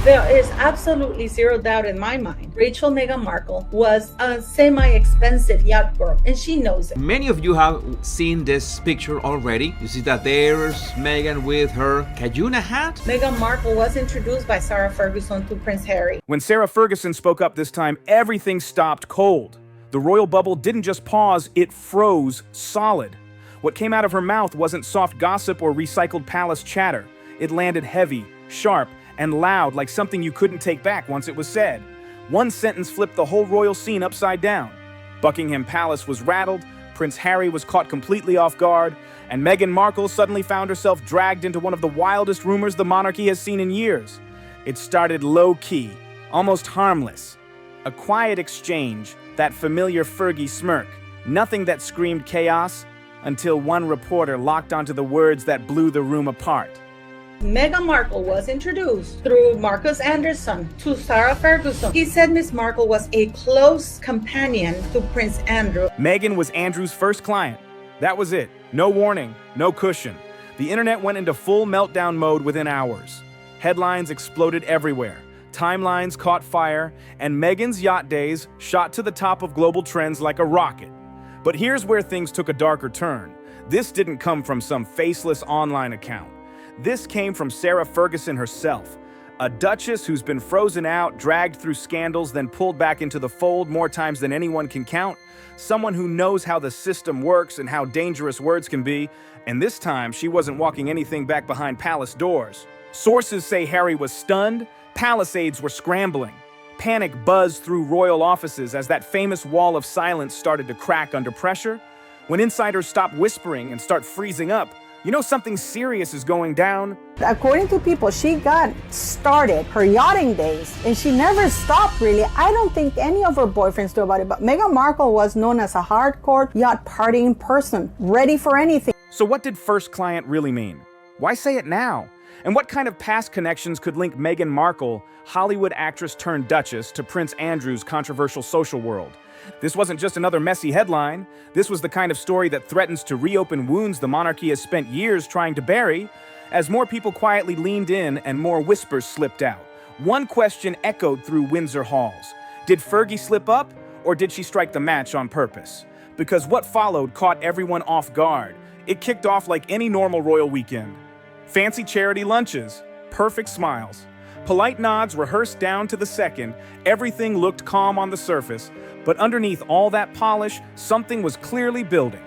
There is absolutely zero doubt in my mind. Rachel Meghan Markle was a semi-expensive yacht girl, and she knows it. Many of you have seen this picture already. You see that there's Meghan with her Cajuna hat. Meghan Markle was introduced by Sarah Ferguson to Prince Harry. When Sarah Ferguson spoke up this time, everything stopped cold. The royal bubble didn't just pause, it froze solid. What came out of her mouth wasn't soft gossip or recycled palace chatter. It landed heavy, sharp, and loud, like something you couldn't take back once it was said. One sentence flipped the whole royal scene upside down. Buckingham Palace was rattled, Prince Harry was caught completely off guard, and Meghan Markle suddenly found herself dragged into one of the wildest rumors the monarchy has seen in years. It started low-key, almost harmless. A quiet exchange, that familiar Fergie smirk, nothing that screamed chaos, until one reporter locked onto the words that blew the room apart. Meghan Markle was introduced through Marcus Anderson to Sarah Ferguson. He said Miss Markle was a close companion to Prince Andrew. Meghan was Andrew's first client. That was it. No warning, no cushion. The internet went into full meltdown mode within hours. Headlines exploded everywhere. Timelines caught fire, and Meghan's yacht days shot to the top of global trends like a rocket. But here's where things took a darker turn. This didn't come from some faceless online account. This came from Sarah Ferguson herself, a duchess who's been frozen out, dragged through scandals, then pulled back into the fold more times than anyone can count. Someone who knows how the system works and how dangerous words can be, and this time she wasn't walking anything back behind palace doors. Sources say Harry was stunned, palace aides were scrambling. Panic buzzed through royal offices as that famous wall of silence started to crack under pressure. When insiders stop whispering and start freezing up, you know something serious is going down. According to people, she got started her yachting days and she never stopped really. I don't think any of her boyfriends knew about it, but Meghan Markle was known as a hardcore yacht partying person, ready for anything. So what did first client really mean? Why say it now? And what kind of past connections could link Meghan Markle, Hollywood actress turned duchess, to Prince Andrew's controversial social world? This wasn't just another messy headline. This was the kind of story that threatens to reopen wounds the monarchy has spent years trying to bury. As more people quietly leaned in and more whispers slipped out, one question echoed through Windsor halls. Did Fergie slip up, or did she strike the match on purpose? Because what followed caught everyone off guard. It kicked off like any normal royal weekend. Fancy charity lunches, perfect smiles, polite nods rehearsed down to the second. Everything looked calm on the surface, but underneath all that polish, something was clearly building.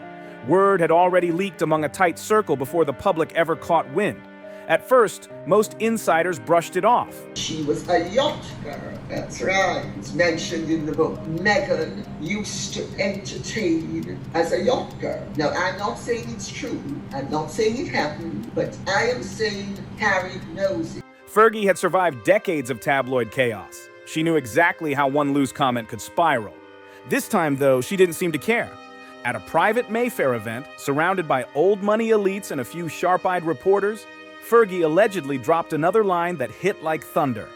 Word had already leaked among a tight circle before the public ever caught wind. At first, most insiders brushed it off. She was a yacht girl, that's right. It's mentioned in the book. Meghan used to entertain as a yacht girl. Now, I'm not saying it's true, I'm not saying it happened, but I am saying Harry knows it. Fergie had survived decades of tabloid chaos. She knew exactly how one loose comment could spiral. This time, though, she didn't seem to care. At a private Mayfair event, surrounded by old money elites and a few sharp-eyed reporters, Fergie allegedly dropped another line that hit like thunder.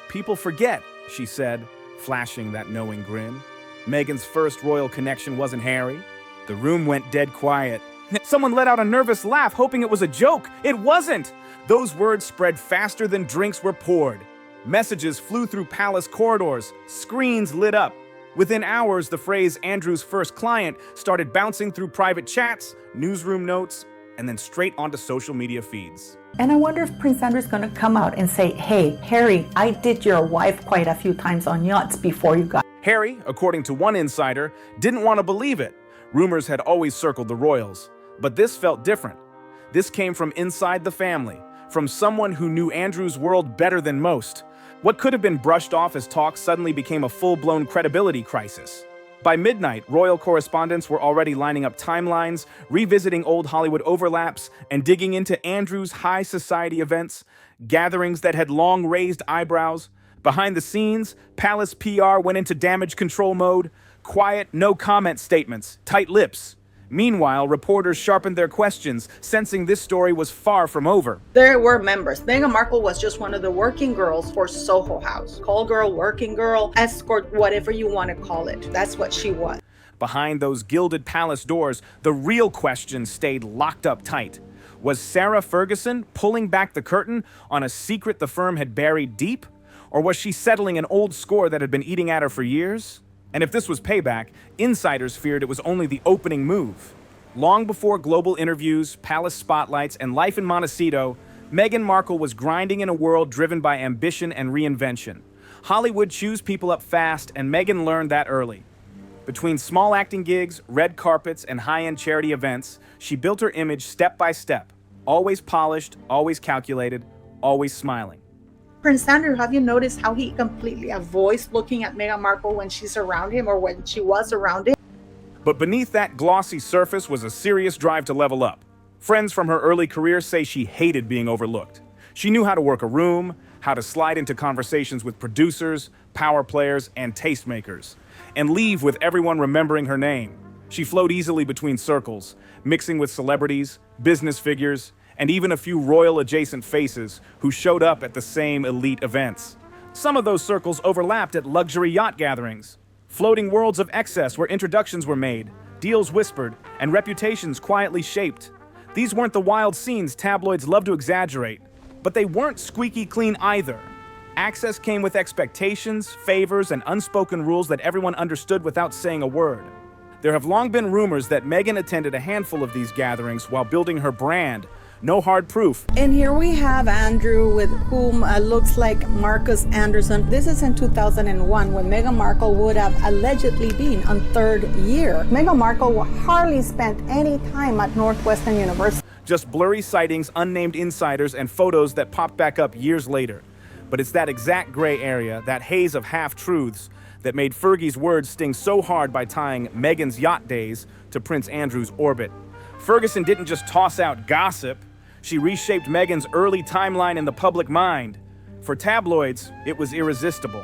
"People forget," she said, flashing that knowing grin. Meghan's first royal connection wasn't Harry. The room went dead quiet. Someone let out a nervous laugh, hoping it was a joke. It wasn't! Those words spread faster than drinks were poured. Messages flew through palace corridors. Screens lit up. Within hours, the phrase "Andrew's first client" started bouncing through private chats, newsroom notes, and then straight onto social media feeds. And I wonder if Prince Andrew's gonna come out and say, "Hey, Harry, I did your wife quite a few times on yachts before you got..." Harry, according to one insider, didn't want to believe it. Rumors had always circled the royals, but this felt different. This came from inside the family, from someone who knew Andrew's world better than most. What could have been brushed off as talk suddenly became a full-blown credibility crisis. By midnight, royal correspondents were already lining up timelines, revisiting old Hollywood overlaps, and digging into Andrew's high society events, gatherings that had long raised eyebrows. Behind the scenes, palace PR went into damage control mode, quiet, no-comment statements, tight lips. Meanwhile, reporters sharpened their questions, sensing this story was far from over. There were members. Meghan Markle was just one of the working girls for Soho House. Call girl, working girl, escort, whatever you want to call it. That's what she was. Behind those gilded palace doors, the real questions stayed locked up tight. Was Sarah Ferguson pulling back the curtain on a secret the firm had buried deep? Or was she settling an old score that had been eating at her for years? And if this was payback, insiders feared it was only the opening move. Long before global interviews, palace spotlights, and life in Montecito, Meghan Markle was grinding in a world driven by ambition and reinvention. Hollywood chews people up fast, and Meghan learned that early. Between small acting gigs, red carpets, and high-end charity events, she built her image step by step, always polished, always calculated, always smiling. Prince Andrew, have you noticed how he completely avoids looking at Meghan Markle when she's around him or when she was around him? But beneath that glossy surface was a serious drive to level up. Friends from her early career say she hated being overlooked. She knew how to work a room, how to slide into conversations with producers, power players, and tastemakers, and leave with everyone remembering her name. She flowed easily between circles, mixing with celebrities, business figures, and even a few royal-adjacent faces who showed up at the same elite events. Some of those circles overlapped at luxury yacht gatherings, floating worlds of excess where introductions were made, deals whispered, and reputations quietly shaped. These weren't the wild scenes tabloids love to exaggerate, but they weren't squeaky clean either. Access came with expectations, favors, and unspoken rules that everyone understood without saying a word. There have long been rumors that Meghan attended a handful of these gatherings while building her brand. No hard proof. And here we have Andrew, with whom looks like Marcus Anderson. This is in 2001, when Meghan Markle would have allegedly been on third year. Meghan Markle hardly spent any time at Northwestern University. Just blurry sightings, unnamed insiders, and photos that popped back up years later. But it's that exact gray area, that haze of half-truths, that made Fergie's words sting so hard by tying Meghan's yacht days to Prince Andrew's orbit. Ferguson didn't just toss out gossip. She reshaped Meghan's early timeline in the public mind. For tabloids, it was irresistible.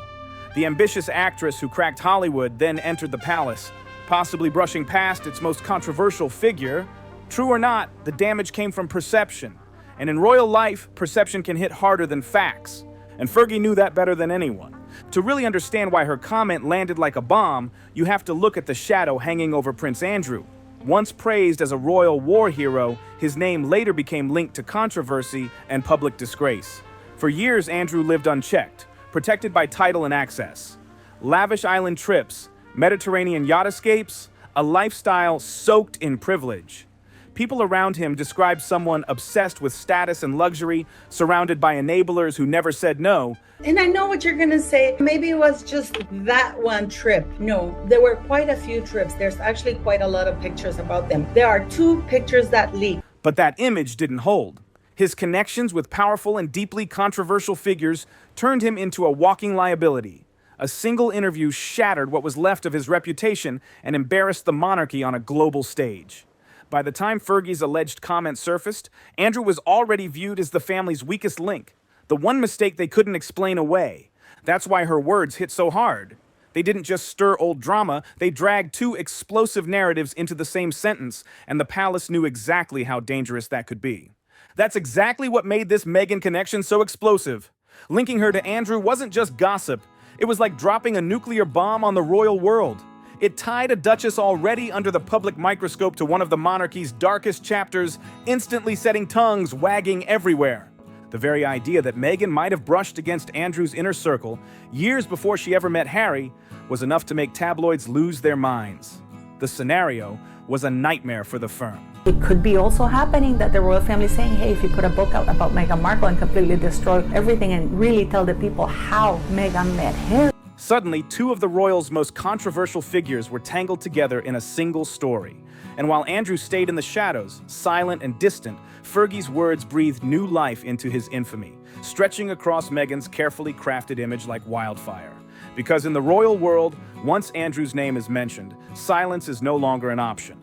The ambitious actress who cracked Hollywood then entered the palace, possibly brushing past its most controversial figure. True or not, the damage came from perception. And in royal life, perception can hit harder than facts. And Fergie knew that better than anyone. To really understand why her comment landed like a bomb, you have to look at the shadow hanging over Prince Andrew. Once praised as a royal war hero, his name later became linked to controversy and public disgrace. For years, Andrew lived unchecked, protected by title and access. Lavish island trips, Mediterranean yacht escapes, a lifestyle soaked in privilege. People around him described someone obsessed with status and luxury, surrounded by enablers who never said no. And I know what you're gonna say. Maybe it was just that one trip. No, there were quite a few trips. There's actually quite a lot of pictures about them. There are 2 pictures that leak. But that image didn't hold. His connections with powerful and deeply controversial figures turned him into a walking liability. A single interview shattered what was left of his reputation and embarrassed the monarchy on a global stage. By the time Fergie's alleged comment surfaced, Andrew was already viewed as the family's weakest link, the one mistake they couldn't explain away. That's why her words hit so hard. They didn't just stir old drama, they dragged 2 explosive narratives into the same sentence, and the palace knew exactly how dangerous that could be. That's exactly what made this Meghan connection so explosive. Linking her to Andrew wasn't just gossip, it was like dropping a nuclear bomb on the royal world. It tied a duchess already under the public microscope to one of the monarchy's darkest chapters, instantly setting tongues wagging everywhere. The very idea that Meghan might have brushed against Andrew's inner circle years before she ever met Harry was enough to make tabloids lose their minds. The scenario was a nightmare for the firm. It could be also happening that the royal family is saying, hey, if you put a book out about Meghan Markle and completely destroy everything and really tell the people how Meghan met Harry. Suddenly, 2 of the royals' most controversial figures were tangled together in a single story. And while Andrew stayed in the shadows, silent and distant, Fergie's words breathed new life into his infamy, stretching across Meghan's carefully crafted image like wildfire. Because in the royal world, once Andrew's name is mentioned, silence is no longer an option.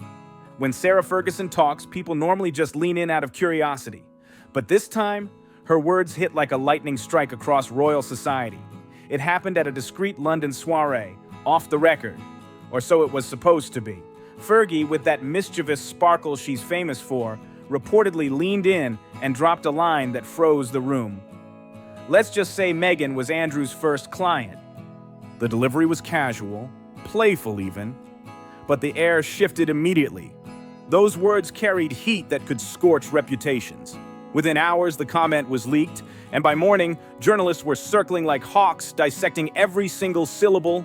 When Sarah Ferguson talks, people normally just lean in out of curiosity. But this time, her words hit like a lightning strike across royal society. It happened at a discreet London soiree, off the record. Or so it was supposed to be. Fergie, with that mischievous sparkle she's famous for, reportedly leaned in and dropped a line that froze the room. Let's just say Meghan was Andrew's first client. The delivery was casual, playful even, but the air shifted immediately. Those words carried heat that could scorch reputations. Within hours, the comment was leaked, and by morning, journalists were circling like hawks, dissecting every single syllable.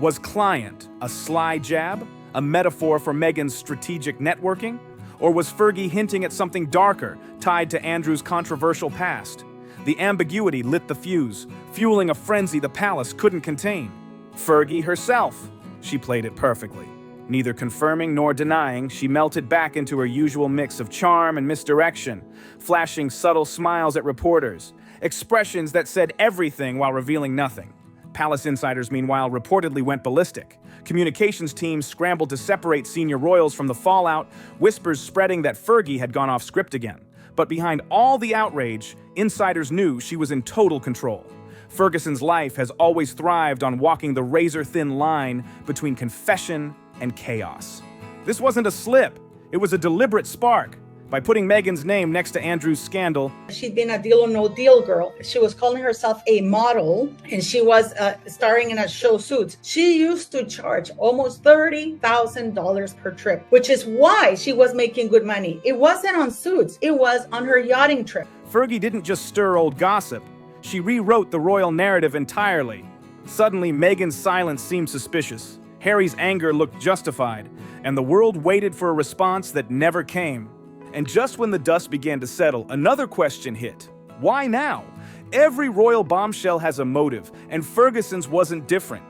Was client a sly jab, a metaphor for Meghan's strategic networking? Or was Fergie hinting at something darker, tied to Andrew's controversial past? The ambiguity lit the fuse, fueling a frenzy the palace couldn't contain. Fergie herself. She played it perfectly. Neither confirming nor denying, she melted back into her usual mix of charm and misdirection, flashing subtle smiles at reporters, expressions that said everything while revealing nothing. Palace insiders, meanwhile, reportedly went ballistic. Communications teams scrambled to separate senior royals from the fallout, whispers spreading that Fergie had gone off script again. But behind all the outrage, insiders knew she was in total control. Ferguson's life has always thrived on walking the razor-thin line between confession and chaos. This wasn't a slip, it was a deliberate spark. By putting Meghan's name next to Andrew's scandal, she'd been a Deal or No Deal girl. She was calling herself a model, and she was starring in a show Suits. She used to charge almost $30,000 per trip, which is why she was making good money. It wasn't on Suits, it was on her yachting trip. Fergie didn't just stir old gossip, she rewrote the royal narrative entirely. Suddenly, Meghan's silence seemed suspicious. Harry's anger looked justified, and the world waited for a response that never came. And just when the dust began to settle, another question hit. Why now? Every royal bombshell has a motive, and Ferguson's wasn't different.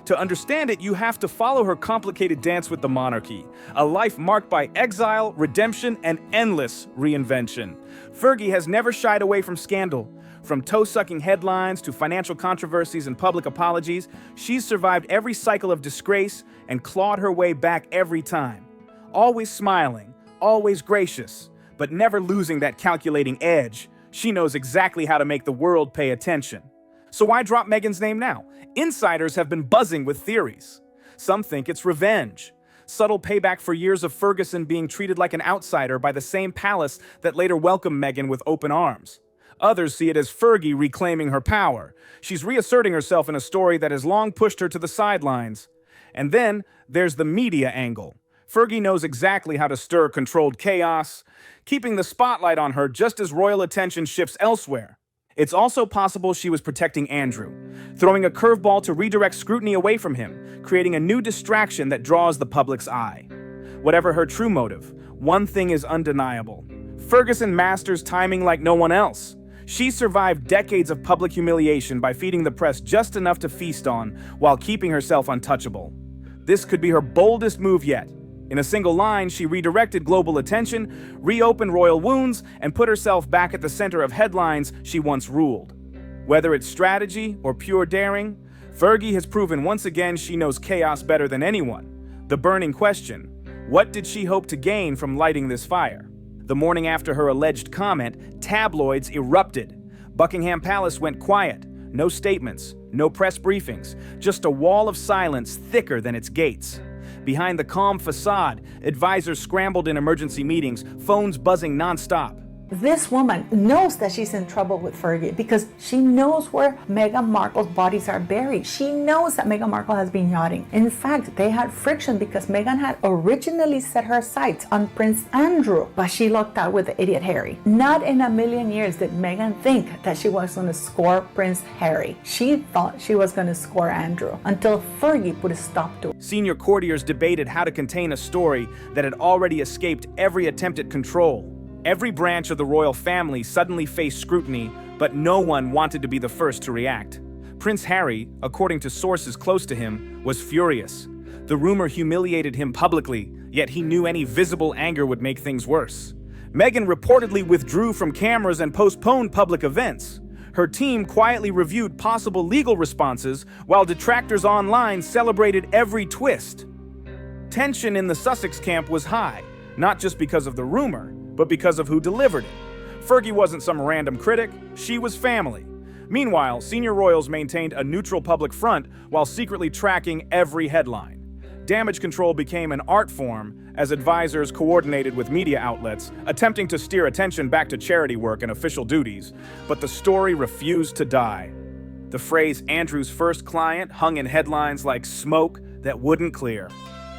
To understand it, you have to follow her complicated dance with the monarchy, a life marked by exile, redemption, and endless reinvention. Fergie has never shied away from scandal. From toe-sucking headlines to financial controversies and public apologies, she's survived every cycle of disgrace and clawed her way back every time. Always smiling, always gracious, but never losing that calculating edge. She knows exactly how to make the world pay attention. So why drop Meghan's name now? Insiders have been buzzing with theories. Some think it's revenge. Subtle payback for years of Ferguson being treated like an outsider by the same palace that later welcomed Meghan with open arms. Others see it as Fergie reclaiming her power. She's reasserting herself in a story that has long pushed her to the sidelines. And then there's the media angle. Fergie knows exactly how to stir controlled chaos, keeping the spotlight on her just as royal attention shifts elsewhere. It's also possible she was protecting Andrew, throwing a curveball to redirect scrutiny away from him, creating a new distraction that draws the public's eye. Whatever her true motive, one thing is undeniable. Ferguson masters timing like no one else. She survived decades of public humiliation by feeding the press just enough to feast on, while keeping herself untouchable. This could be her boldest move yet. In a single line, she redirected global attention, reopened royal wounds, and put herself back at the center of headlines she once ruled. Whether it's strategy or pure daring, Fergie has proven once again she knows chaos better than anyone. The burning question: what did she hope to gain from lighting this fire? The morning after her alleged comment, tabloids erupted. Buckingham Palace went quiet. No statements, no press briefings, just a wall of silence thicker than its gates. Behind the calm facade, advisors scrambled in emergency meetings, phones buzzing nonstop. This woman knows that she's in trouble with Fergie because she knows where Meghan Markle's bodies are buried. She knows that Meghan Markle has been yachting. In fact, they had friction because Meghan had originally set her sights on Prince Andrew, but she lucked out with the idiot Harry. Not in a million years did Meghan think that she was going to score Prince Harry. She thought she was going to score Andrew until Fergie put a stop to it. Senior courtiers debated how to contain a story that had already escaped every attempt at control. Every branch of the royal family suddenly faced scrutiny, but no one wanted to be the first to react. Prince Harry, according to sources close to him, was furious. The rumor humiliated him publicly, yet he knew any visible anger would make things worse. Meghan reportedly withdrew from cameras and postponed public events. Her team quietly reviewed possible legal responses, while detractors online celebrated every twist. Tension in the Sussex camp was high, not just because of the rumor, but because of who delivered it. Fergie wasn't some random critic, she was family. Meanwhile, senior royals maintained a neutral public front while secretly tracking every headline. Damage control became an art form as advisors coordinated with media outlets, attempting to steer attention back to charity work and official duties, but the story refused to die. The phrase "Andrew's first client" hung in headlines like smoke that wouldn't clear.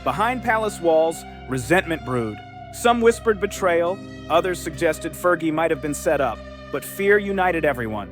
Behind palace walls, resentment brewed. Some whispered betrayal, others suggested Fergie might have been set up, but fear united everyone.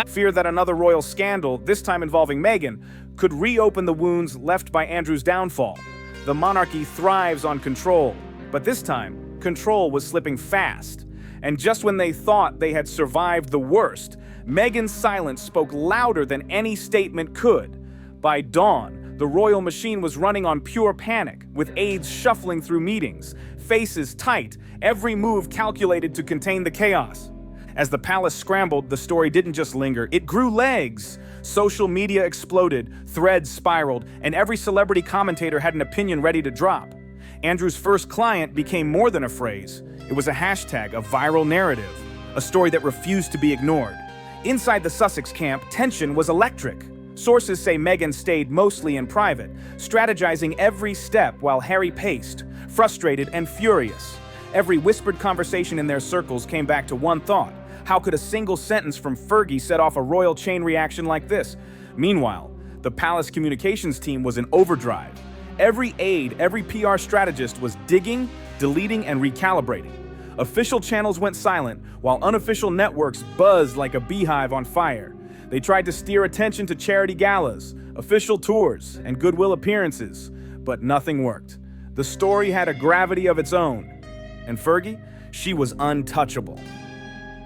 Fear that another royal scandal, this time involving Meghan, could reopen the wounds left by Andrew's downfall. The monarchy thrives on control, but this time, control was slipping fast. And just when they thought they had survived the worst, Meghan's silence spoke louder than any statement could. By dawn, the royal machine was running on pure panic, with aides shuffling through meetings, faces tight, every move calculated to contain the chaos. As the palace scrambled, the story didn't just linger, it grew legs. Social media exploded, threads spiraled, and every celebrity commentator had an opinion ready to drop. Andrew's first client became more than a phrase. It was a hashtag, a viral narrative, a story that refused to be ignored. Inside the Sussex camp, tension was electric. Sources say Meghan stayed mostly in private, strategizing every step while Harry paced, frustrated and furious. Every whispered conversation in their circles came back to one thought: how could a single sentence from Fergie set off a royal chain reaction like this? Meanwhile, the palace communications team was in overdrive. Every aide, every PR strategist was digging, deleting, and recalibrating. Official channels went silent, while unofficial networks buzzed like a beehive on fire. They tried to steer attention to charity galas, official tours, and goodwill appearances, but nothing worked. The story had a gravity of its own. And Fergie? She was untouchable.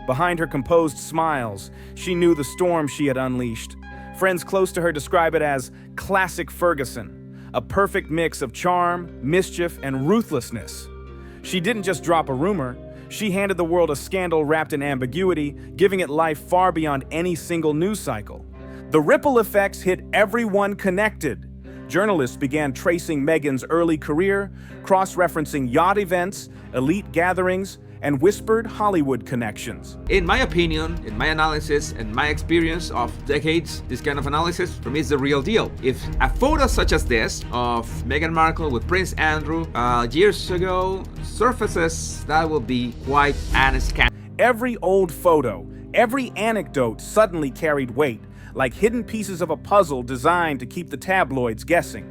Behind her composed smiles, she knew the storm she had unleashed. Friends close to her describe it as classic Ferguson, a perfect mix of charm, mischief, and ruthlessness. She didn't just drop a rumor, she handed the world a scandal wrapped in ambiguity, giving it life far beyond any single news cycle. The ripple effects hit everyone connected. Journalists began tracing Meghan's early career, cross-referencing yacht events, elite gatherings, and whispered Hollywood connections. In my opinion, in my analysis, and my experience of decades, this kind of analysis, for me, is the real deal. If a photo such as this of Meghan Markle with Prince Andrew years ago surfaces, that will be quite an scandal. Every old photo, every anecdote suddenly carried weight, like hidden pieces of a puzzle designed to keep the tabloids guessing.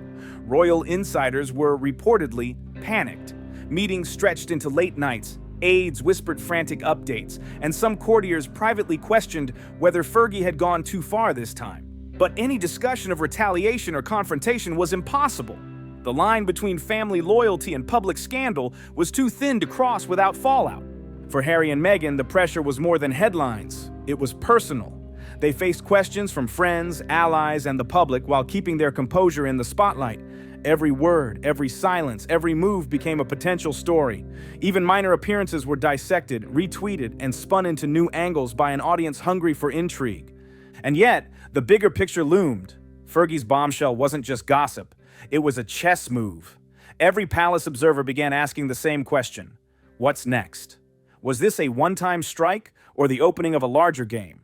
Royal insiders were reportedly panicked. Meetings stretched into late nights. Aides whispered frantic updates, and some courtiers privately questioned whether Fergie had gone too far this time. But any discussion of retaliation or confrontation was impossible. The line between family loyalty and public scandal was too thin to cross without fallout. For Harry and Meghan, the pressure was more than headlines. It was personal. They faced questions from friends, allies, and the public while keeping their composure in the spotlight. Every word, every silence, every move became a potential story. Even minor appearances were dissected, retweeted, and spun into new angles by an audience hungry for intrigue. And yet, the bigger picture loomed. Fergie's bombshell wasn't just gossip. It was a chess move. Every palace observer began asking the same question: what's next? Was this a one-time strike or the opening of a larger game?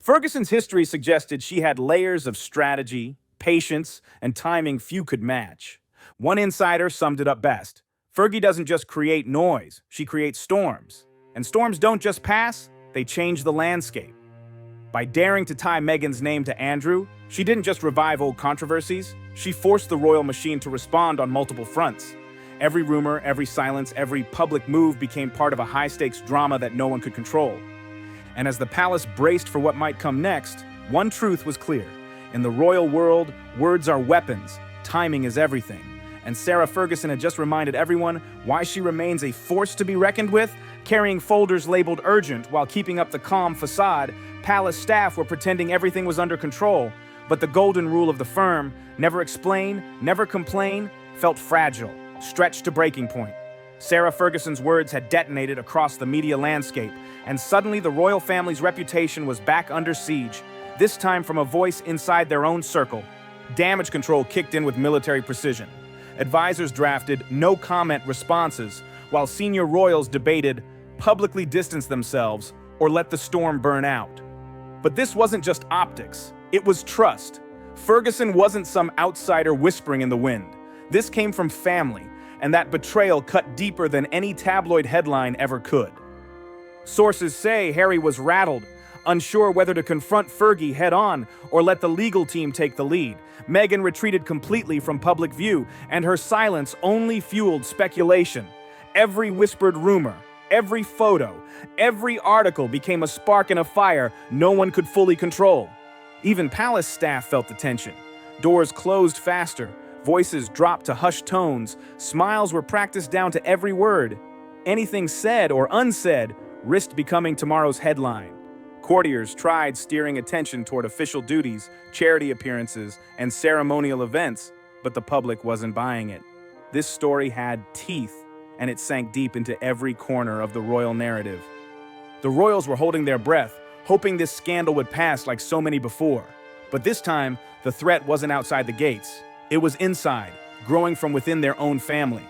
Ferguson's history suggested she had layers of strategy, patience, and timing few could match. One insider summed it up best: Fergie doesn't just create noise, she creates storms. And storms don't just pass, they change the landscape. By daring to tie Meghan's name to Andrew, she didn't just revive old controversies, she forced the royal machine to respond on multiple fronts. Every rumor, every silence, every public move became part of a high-stakes drama that no one could control. And as the palace braced for what might come next, one truth was clear. In the royal world, words are weapons, timing is everything. And Sarah Ferguson had just reminded everyone why she remains a force to be reckoned with. Carrying folders labeled urgent while keeping up the calm facade, palace staff were pretending everything was under control. But the golden rule of the firm, never explain, never complain, felt fragile, stretched to breaking point. Sarah Ferguson's words had detonated across the media landscape, and suddenly the royal family's reputation was back under siege. This time from a voice inside their own circle. Damage control kicked in with military precision. Advisors drafted no-comment responses, while senior royals debated publicly distance themselves or let the storm burn out. But this wasn't just optics, it was trust. Ferguson wasn't some outsider whispering in the wind. This came from family, and that betrayal cut deeper than any tabloid headline ever could. Sources say Harry was rattled, unsure whether to confront Fergie head-on or let the legal team take the lead. Meghan retreated completely from public view, and her silence only fueled speculation. Every whispered rumor, every photo, every article became a spark in a fire no one could fully control. Even palace staff felt the tension. Doors closed faster, voices dropped to hushed tones, smiles were practiced down to every word. Anything said or unsaid risked becoming tomorrow's headline. Courtiers tried steering attention toward official duties, charity appearances, and ceremonial events, but the public wasn't buying it. This story had teeth, and it sank deep into every corner of the royal narrative. The royals were holding their breath, hoping this scandal would pass like so many before. But this time, the threat wasn't outside the gates. It was inside, growing from within their own family.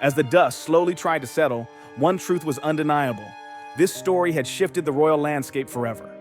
As the dust slowly tried to settle, one truth was undeniable. This story had shifted the royal landscape forever.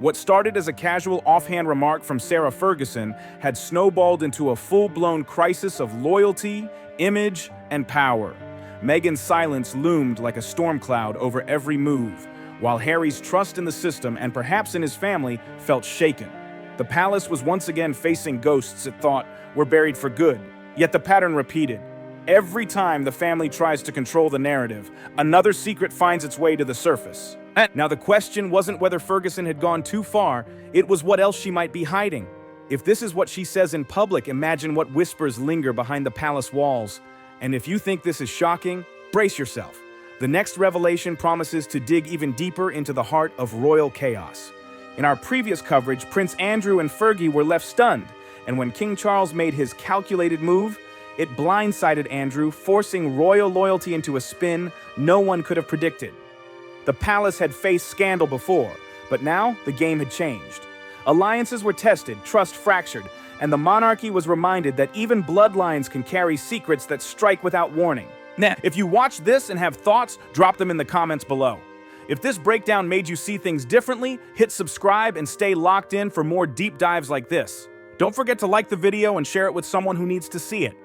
What started as a casual offhand remark from Sarah Ferguson had snowballed into a full-blown crisis of loyalty, image, and power. Meghan's silence loomed like a storm cloud over every move, while Harry's trust in the system and perhaps in his family felt shaken. The palace was once again facing ghosts it thought were buried for good, yet the pattern repeated. Every time the family tries to control the narrative, another secret finds its way to the surface. Now the question wasn't whether Ferguson had gone too far, it was what else she might be hiding. If this is what she says in public, imagine what whispers linger behind the palace walls. And if you think this is shocking, brace yourself. The next revelation promises to dig even deeper into the heart of royal chaos. In our previous coverage, Prince Andrew and Fergie were left stunned, and when King Charles made his calculated move, it blindsided Andrew, forcing royal loyalty into a spin no one could have predicted. The palace had faced scandal before, but now the game had changed. Alliances were tested, trust fractured, and the monarchy was reminded that even bloodlines can carry secrets that strike without warning. Now, if you watch this and have thoughts, drop them in the comments below. If this breakdown made you see things differently, hit subscribe and stay locked in for more deep dives like this. Don't forget to like the video and share it with someone who needs to see it.